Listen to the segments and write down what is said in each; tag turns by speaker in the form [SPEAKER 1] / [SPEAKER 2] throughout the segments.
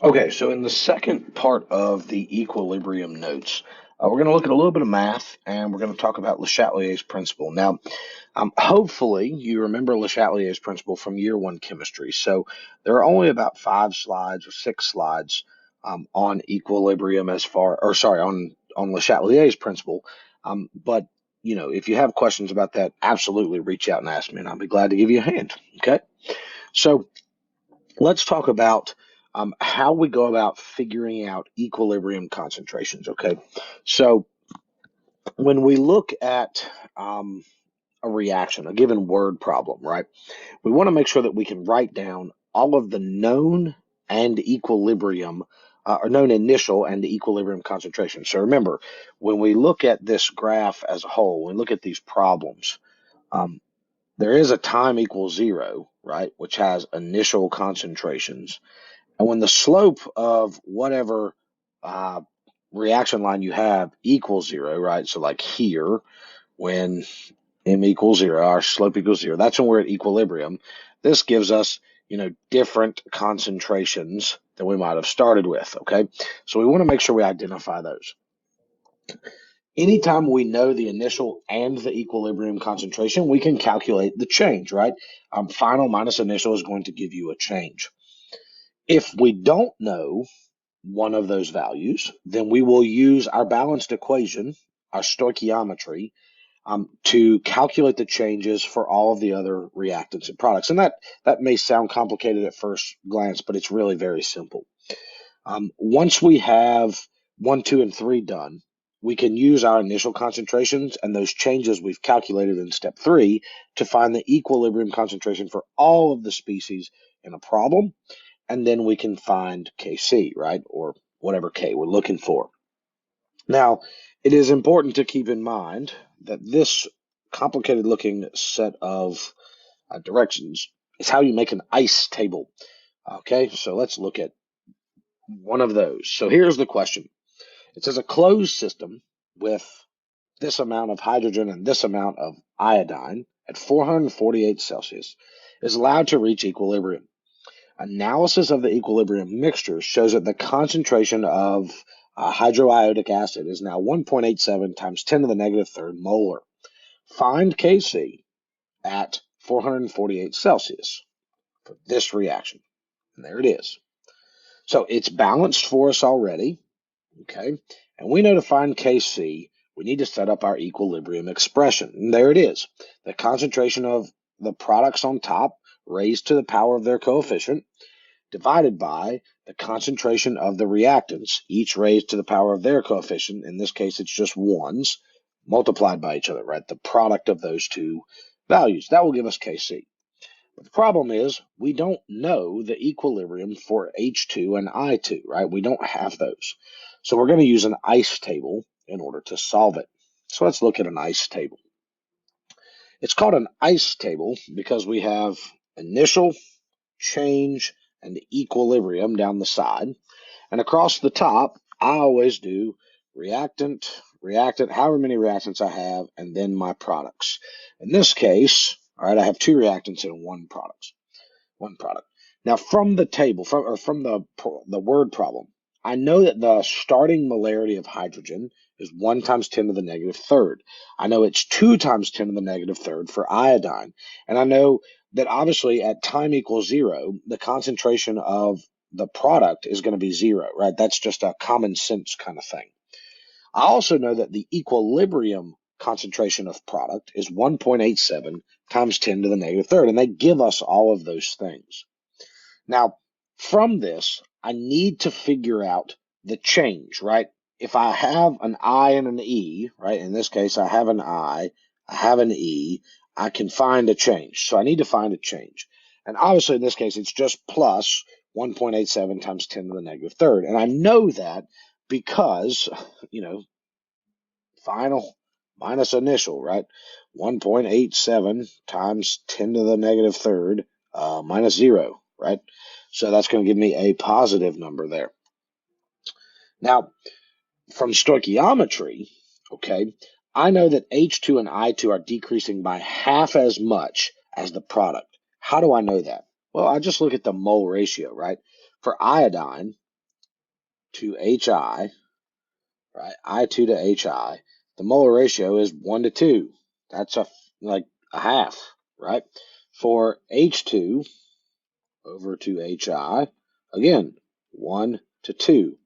[SPEAKER 1] Okay, so in the second part of the equilibrium notes, we're going to look at a little bit of math and we're going to talk about LeChâtelier's principle. Now, hopefully you remember LeChâtelier's principle from year one chemistry. So there are only about 5 slides or 6 slides on equilibrium on LeChâtelier's principle. But, if you have questions about that, absolutely reach out and ask me and I'll be glad to give you a hand. Okay, so let's talk about how we go about figuring out equilibrium concentrations. Okay, so when we look at a reaction, a given word problem, right, we want to make sure that we can write down all of the known and equilibrium, or known initial and equilibrium concentration. So remember, when we look at this graph as a whole, when we look at these problems, um, there is a time equals zero, right, which has initial concentrations. And when the slope of whatever uh, reaction line you have equals zero, right? So like here, when m equals zero, our slope equals zero, that's when we're at equilibrium. This gives us, different concentrations than we might have started with, okay? So we want to make sure we identify those. Anytime we know the initial and the equilibrium concentration, we can calculate the change, right? Final minus initial is going to give you a change. If we don't know one of those values, then we will use our balanced equation, our stoichiometry, to calculate the changes for all of the other reactants and products. And that may sound complicated at first glance, but it's really very simple. Once we have 1, 2, and 3 done, we can use our initial concentrations and those changes we've calculated in step 3 to find the equilibrium concentration for all of the species in a problem, and then we can find Kc, right, or whatever K we're looking for. Now, it is important to keep in mind that this complicated looking set of directions is how you make an ice table. Okay, so let's look at one of those. So here's the question. It says a closed system with this amount of hydrogen and this amount of iodine at 448 Celsius is allowed to reach equilibrium. Analysis of the equilibrium mixture shows that the concentration of hydroiodic acid is now 1.87 times 10 to the negative third molar. Find Kc at 448 Celsius for this reaction. And there it is. So it's balanced for us already, okay? And we know to find Kc, we need to set up our equilibrium expression. And there it is. The concentration of the products on top raised to the power of their coefficient divided by the concentration of the reactants, each raised to the power of their coefficient. In this case, it's just ones, multiplied by each other, right? The product of those two values. That will give us Kc. But the problem is we don't know the equilibrium for H2 and I2, right? We don't have those. So we're going to use an ice table in order to solve it. So let's look at an ice table. It's called an ice table because we have initial, change, and equilibrium down the side. And across the top, I always do reactant, however many reactants I have, and then my products. In this case, all right, I have 2 reactants and one product. Now, from the table, from the word problem, I know that the starting molarity of hydrogen is 1 times 10 to the negative third. I know it's 2 times 10 to the negative third for iodine. And I know that obviously at time equals 0, the concentration of the product is going to be 0, right? That's just a common sense kind of thing. I also know that the equilibrium concentration of product is 1.87 times 10 to the negative third, and they give us all of those things. Now, from this, I need to figure out the change, right? If I have an I and an E, right? In this case, I have an I have an E, I can find a change. So I need to find a change. And obviously, in this case, it's just plus 1.87 times 10 to the negative third. And I know that because, final minus initial, right? 1.87 times 10 to the negative third minus 0, right? So that's going to give me a positive number there. Now, from stoichiometry, okay, I know that H2 and I2 are decreasing by half as much as the product. How do I know that? Well, I just look at the mole ratio, right? For iodine, to HI, right? I2 to HI, the molar ratio is 1 to 2. That's like a half, right? For H2 over to HI, again, 1 to 2.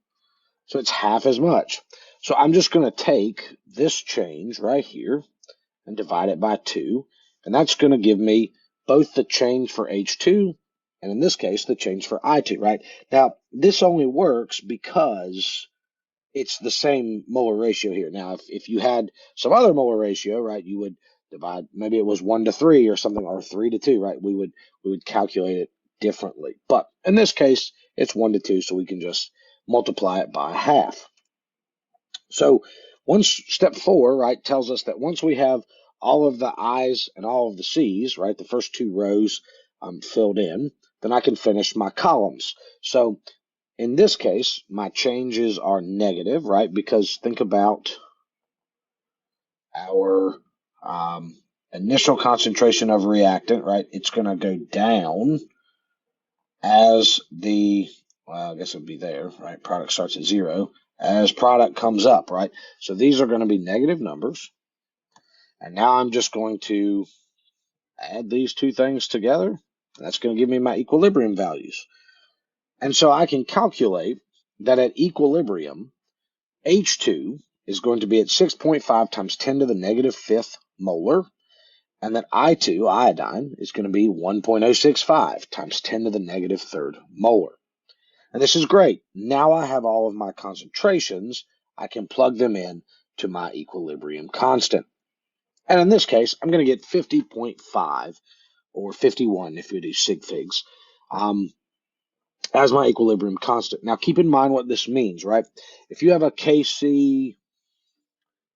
[SPEAKER 1] So it's half as much. So I'm just going to take this change right here and divide it by 2. And that's going to give me both the change for H2 and in this case, the change for I2, right? Now, this only works because it's the same molar ratio here. Now, if you had some other molar ratio, right, you would divide, maybe it was 1 to 3 or something, or 3 to 2, right? We would calculate it differently. But in this case, it's 1 to 2, so we can just multiply it by half. So step 4, right, tells us that once we have all of the I's and all of the C's, right, the first 2 rows filled in, then I can finish my columns. So in this case, my changes are negative, right? Because think about our initial concentration of reactant, right? It's going to go down as well, I guess it would be there, right? Product starts at 0 as product comes up, right? So these are going to be negative numbers. And now I'm just going to add these two things together. That's going to give me my equilibrium values. And so I can calculate that at equilibrium, H2 is going to be at 6.5 times 10 to the negative 5th molar, and that I2, iodine, is going to be 1.065 times 10 to the negative 3rd molar. And this is great. Now I have all of my concentrations. I can plug them in to my equilibrium constant. And in this case, I'm going to get 50.5 or 51 if we do sig figs as my equilibrium constant. Now keep in mind what this means, right? If you have a Kc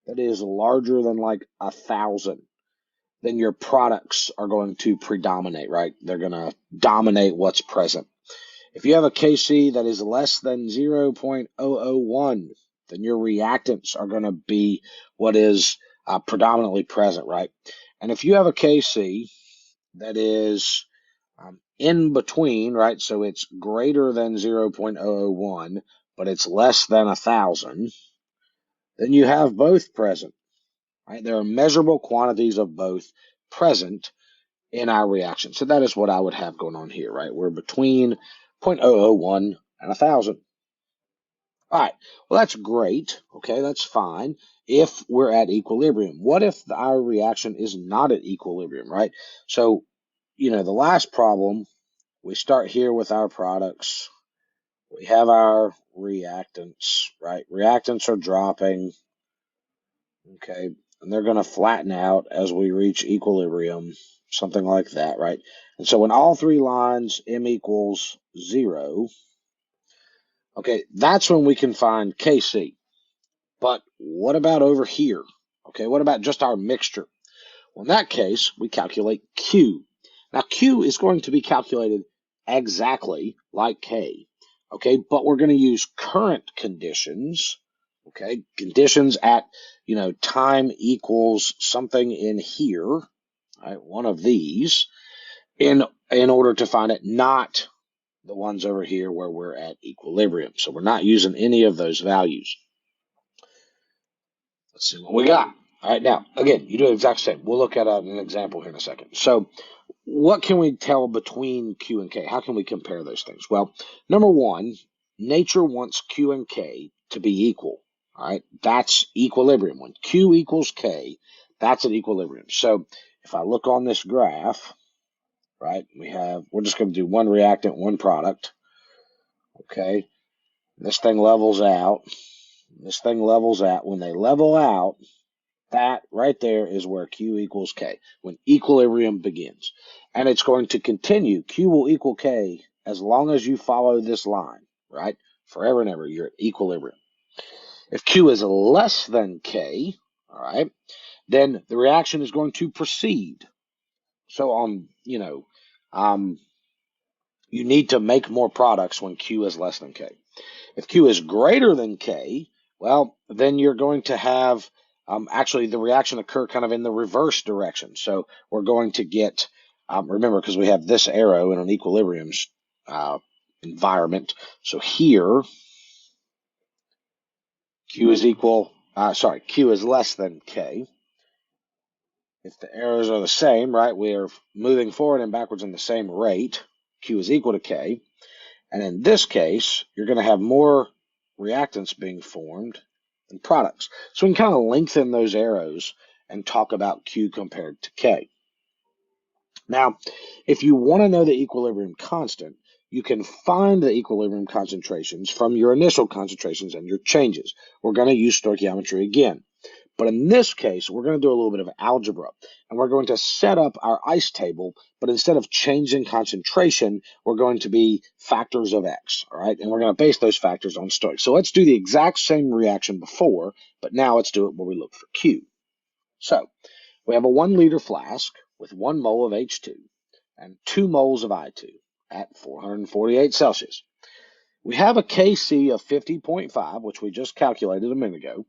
[SPEAKER 1] that is larger than like 1,000, then your products are going to predominate, right? They're going to dominate what's present. If you have a Kc that is less than 0.001, then your reactants are going to be what is predominantly present, right? And if you have a Kc that is in between, right? So it's greater than 0.001, but it's less than 1,000, then you have both present, right? There are measurable quantities of both present in our reaction. So that is what I would have going on here, right? We're between 0.001 and 1,000. All right, well, that's great. Okay, that's fine if we're at equilibrium. What if our reaction is not at equilibrium, right? So, the last problem, we start here with our products. We have our reactants, right? Reactants are dropping, okay, and they're going to flatten out as we reach equilibrium, something like that, right? And so when all three lines m equals 0, okay, that's when we can find Kc. But what about over here? Okay, what about just our mixture? Well, in that case, we calculate Q. Now, Q is going to be calculated exactly like K, okay, but we're going to use current conditions, okay, conditions at, time equals something in here, right, one of these, in order to find it, not the ones over here where we're at equilibrium. So we're not using any of those values. Let's see what we got. All right, now, again, you do the exact same. We'll look at an example here in a second. So what can we tell between Q and K? How can we compare those things? Well, number one, nature wants Q and K to be equal. All right, that's equilibrium. When Q equals K, that's at equilibrium. So if I look on this graph, right, we're just going to do one reactant, one product. Okay, this thing levels out. This thing levels out. When they level out, that right there is where Q equals K, when equilibrium begins. And it's going to continue. Q will equal K as long as you follow this line, right? Forever and ever, you're at equilibrium. If Q is less than K, all right, then the reaction is going to proceed. So you need to make more products when Q is less than K. If Q is greater than K, well, then you're going to have actually the reaction occur kind of in the reverse direction. So we're going to get, remember, because we have this arrow in an equilibrium environment. So here, Q is less than K. If the arrows are the same, right, we are moving forward and backwards in the same rate. Q is equal to K. And in this case, you're going to have more reactants being formed than products. So we can kind of lengthen those arrows and talk about Q compared to K. Now, if you want to know the equilibrium constant, you can find the equilibrium concentrations from your initial concentrations and your changes. We're going to use stoichiometry again. But in this case, we're going to do a little bit of algebra, and we're going to set up our ice table, but instead of changing concentration, we're going to be factors of X, all right? And we're going to base those factors on stoic. So let's do the exact same reaction before, but now let's do it where we look for Q. So we have a 1 liter flask with 1 mole of H2 and 2 moles of I2 at 448 Celsius. We have a Kc of 50.5, which we just calculated a minute ago,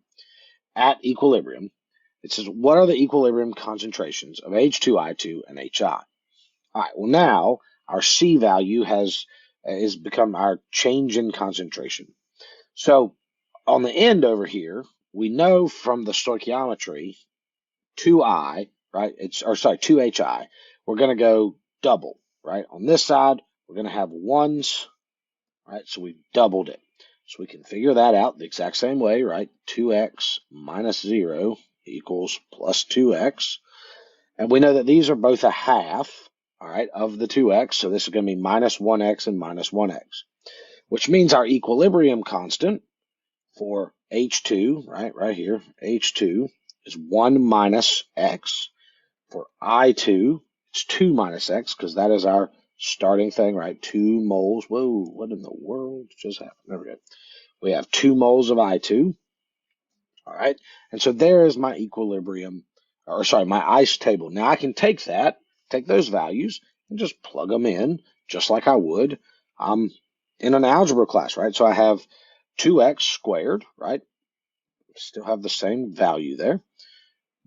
[SPEAKER 1] at equilibrium. It says, what are the equilibrium concentrations of H2, I2, and HI? All right, well, now our C value has become our change in concentration. So on the end over here, we know from the stoichiometry, 2I, right? 2HI, we're going to go double, right? On this side, we're going to have ones, right? So we've doubled it. So we can figure that out the exact same way, right? 2x minus 0 equals plus 2x. And we know that these are both a half, all right, of the 2x. So this is going to be minus 1x and minus 1x, which means our equilibrium constant for H2, right here, H2 is 1 minus x. For I2, it's 2 minus x, because that is our starting thing, right? 2 moles. Whoa, what in the world just happened? There we go. We have 2 moles of I2, all right? And so there is my equilibrium, my ice table. Now I can take those values, and just plug them in, just like I would in an algebra class, right? So I have 2x squared, right? Still have the same value there.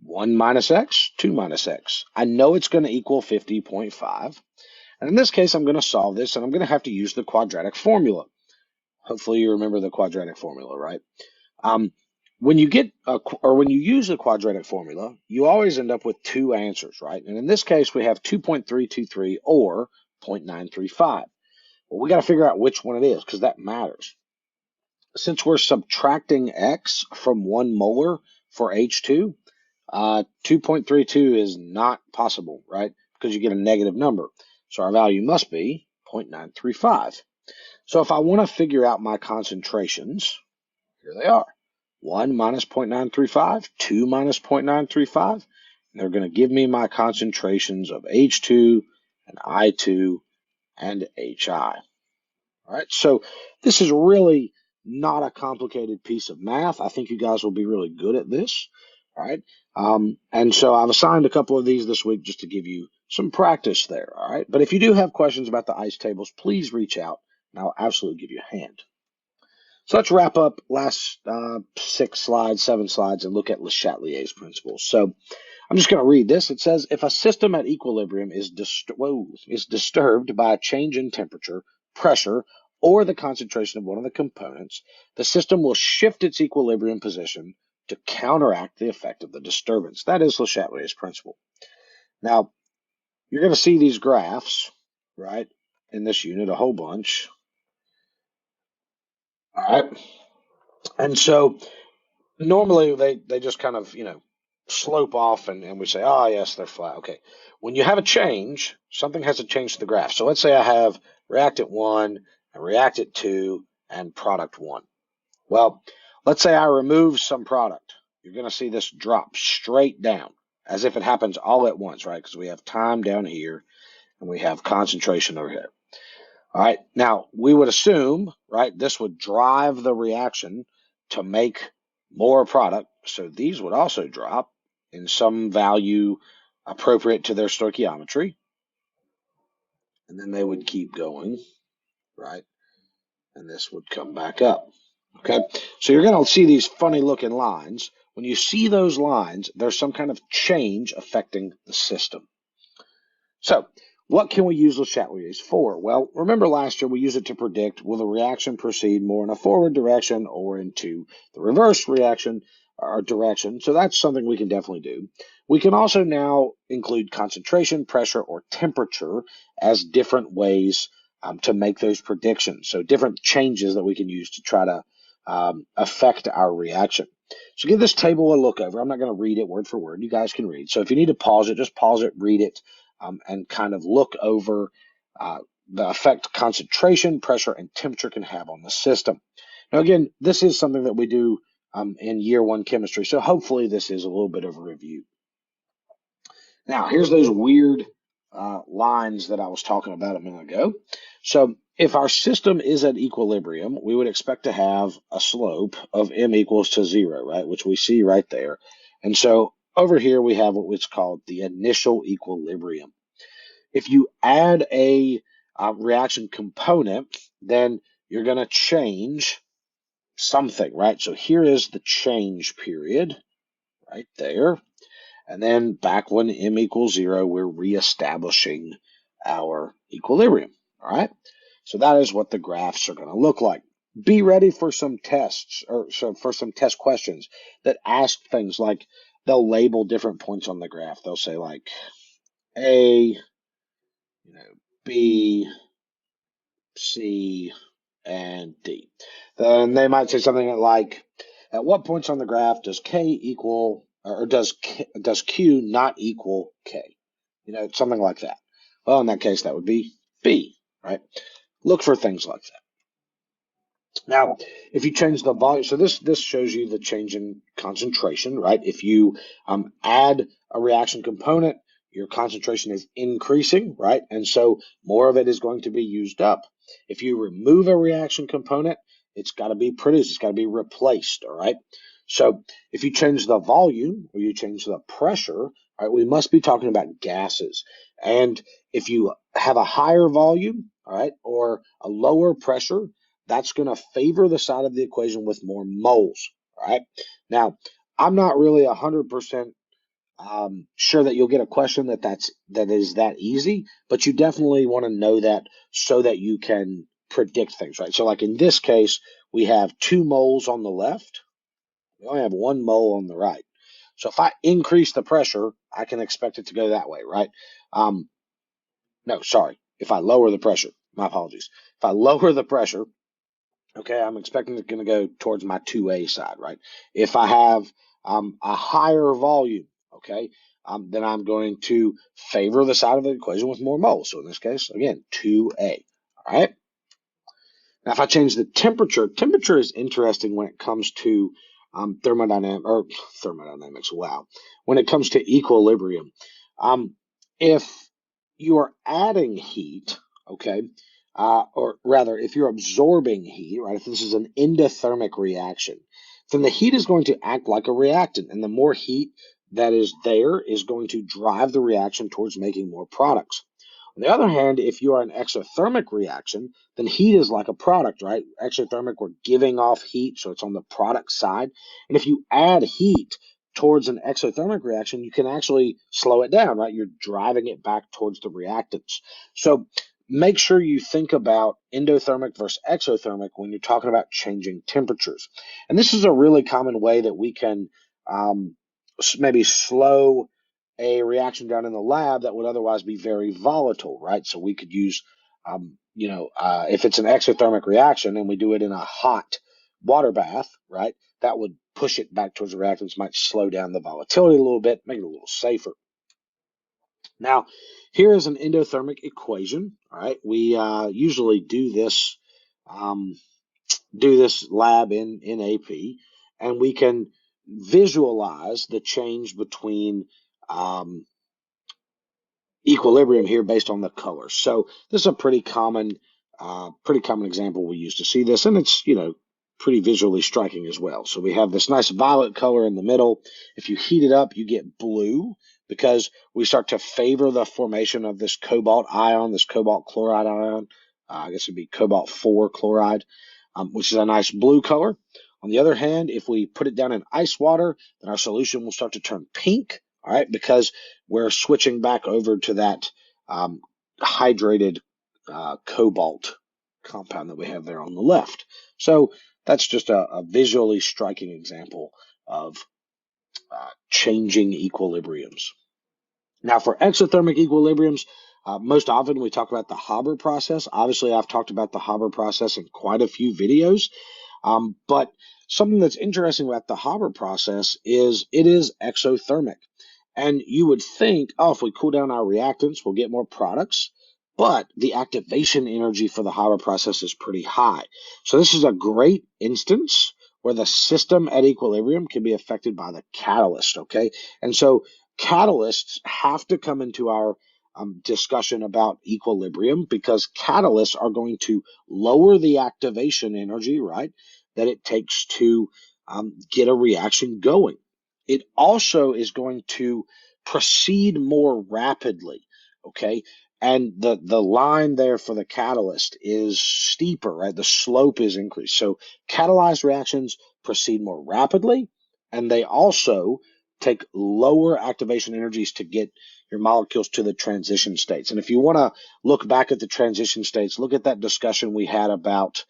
[SPEAKER 1] 1 minus x, 2 minus x. I know it's going to equal 50.5. And in this case, I'm going to solve this, and I'm going to have to use the quadratic formula. Hopefully you remember the quadratic formula, right? When you use the quadratic formula, you always end up with two answers, right? And in this case, we have 2.323 or 0.935. Well, we got to figure out which one it is, because that matters. Since we're subtracting x from 1 molar for H2, 2.32 is not possible, right? Because you get a negative number. So our value must be 0.935. So if I want to figure out my concentrations, here they are. 1 minus 0.935, 2 minus 0.935. And they're going to give me my concentrations of H2 and I2 and HI. All right, so this is really not a complicated piece of math. I think you guys will be really good at this. All right, and so I've assigned a couple of these this week just to give you some practice there. All right, but if you do have questions about the ice tables, please reach out, and I'll absolutely give you a hand. So let's wrap up last 7 slides, and look at LeChâtelier's principles. So I'm just going to read this. It says, if a system at equilibrium is disturbed by a change in temperature, pressure, or the concentration of one of the components, the system will shift its equilibrium position to counteract the effect of the disturbance. That is LeChâtelier's principle. Now, you're going to see these graphs, right, in this unit, a whole bunch. All right. And so normally they just kind of, slope off, and we say, oh, yes, they're flat. Okay. When you have a change, something has to change to the graph. So let's say I have reactant 1 and reactant 2 and product 1. Well, let's say I remove some product. You're going to see this drop straight down as if it happens all at once, right? Because we have time down here and we have concentration over here. All right. Now, we would assume, right, this would drive the reaction to make more product. So these would also drop in some value appropriate to their stoichiometry. And then they would keep going, right? And this would come back up. Okay, so you're going to see these funny looking lines. When you see those lines, there's some kind of change affecting the system. So What can we use LeChâtelier's for? Well, remember last year we used it to predict, will the reaction proceed more in a forward direction or into the reverse reaction or direction? So that's something we can definitely do. We can also now include concentration, pressure, or temperature as different ways to make those predictions. So different changes that we can use to try to affect our reaction. So give this table a look over. I'm not going to read it word for word. You guys can read. So if you need to pause it, just pause it, read it, and kind of look over the effect concentration, pressure, and temperature can have on the system. Now, again, this is something that we do in year one chemistry, so hopefully this is a little bit of a review. Now, here's those weird lines that I was talking about a minute ago. So if our system is at equilibrium, we would expect to have a slope of m equals to 0, right, which we see right there. And so over here we have what's called the initial equilibrium. If you add a reaction component, then you're going to change something, right? So here is the change period right there. And then back when m equals 0, we're reestablishing our equilibrium, all right? So that is what the graphs are going to look like. Be ready for some tests, or so for some test questions that ask things like, they'll label different points on the graph. They'll say like A, B, C, and D. Then they might say something like, at what points on the graph does K equal, or does Q not equal K? Something like that. Well, in that case, that would be B, right? Look for things like that. Now, if you change the volume, so this shows you the change in concentration, right? If you add a reaction component, your concentration is increasing, right? And so more of it is going to be used up. If you remove a reaction component, it's got to be produced, it's got to be replaced, all right? So if you change the volume or you change the pressure, right, we must be talking about gases. And if you have a higher volume, all right, or a lower pressure, that's going to favor the side of the equation with more moles, all right? Now, I'm not really 100% sure that you'll get a question that is that easy, but you definitely want to know that so that you can predict things, right? So like in this case, we have 2 moles on the left. We only have 1 mole on the right. So if I increase the pressure, I can expect it to go that way, right? No, sorry. If I lower the pressure, my apologies. If I lower the pressure, okay, I'm expecting it's going to go towards my 2A side, right? If I have a higher volume, okay, then I'm going to favor the side of the equation with more moles. So in this case, again, 2A, all right? Now, if I change the temperature, temperature is interesting when it comes to thermodynamics, wow. When it comes to equilibrium, if you are adding heat, okay, or rather, if you're absorbing heat, right, if this is an endothermic reaction, then the heat is going to act like a reactant, and the more heat that is there is going to drive the reaction towards making more products. On the other hand, if you are an exothermic reaction, then heat is like a product, right? Exothermic, we're giving off heat, so it's on the product side. And if you add heat towards an exothermic reaction, you can actually slow it down, right? You're driving it back towards the reactants. So make sure you think about endothermic versus exothermic when you're talking about changing temperatures. And this is a really common way that we can maybe slow a reaction down in the lab that would otherwise be very volatile, right? So we could use, if it's an exothermic reaction and we do it in a hot water bath, right, that would push it back towards the reactants, might slow down the volatility a little bit, make it a little safer. Now, here is an endothermic equation, all right? We usually do this lab in AP, and we can visualize the change between equilibrium here based on the color. So this is a pretty common example we use to see this, and it's pretty visually striking as well. So we have this nice violet color in the middle. If you heat it up, you get blue because we start to favor the formation of this cobalt ion, this cobalt chloride ion. I guess it'd be cobalt 4 chloride, which is a nice blue color. On the other hand, if we put it down in ice water, then our solution will start to turn pink, all right, because we're switching back over to that hydrated cobalt compound that we have there on the left. So that's just a visually striking example of changing equilibriums. Now, for exothermic equilibriums, most often we talk about the Haber process. Obviously, I've talked about the Haber process in quite a few videos. But something that's interesting about the Haber process is it is exothermic. And you would think, oh, if we cool down our reactants, we'll get more products. But the activation energy for the Haber process is pretty high. So this is a great instance where the system at equilibrium can be affected by the catalyst, okay? And so catalysts have to come into our discussion about equilibrium because catalysts are going to lower the activation energy, right, that it takes to get a reaction going. It also is going to proceed more rapidly, okay? And the line there for the catalyst is steeper, right? The slope is increased. So catalyzed reactions proceed more rapidly, and they also take lower activation energies to get your molecules to the transition states. And if you want to look back at the transition states, look at that discussion we had about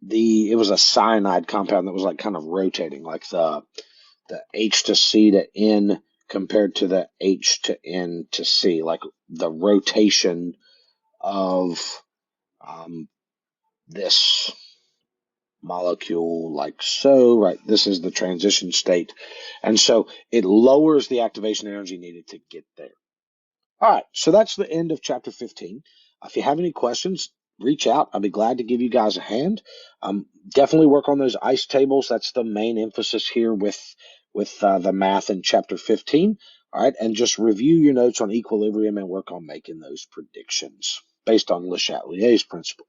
[SPEAKER 1] it was a cyanide compound that was like kind of rotating, like the H to C to N compared to the H to N to C, like the rotation of this molecule like so, right? This is the transition state. And so it lowers the activation energy needed to get there. All right, so that's the end of chapter 15. If you have any questions, reach out. I'll be glad to give you guys a hand. Definitely work on those ice tables. That's the main emphasis here with the math in chapter 15. All right, and just review your notes on equilibrium and work on making those predictions based on LeChâtelier's principle.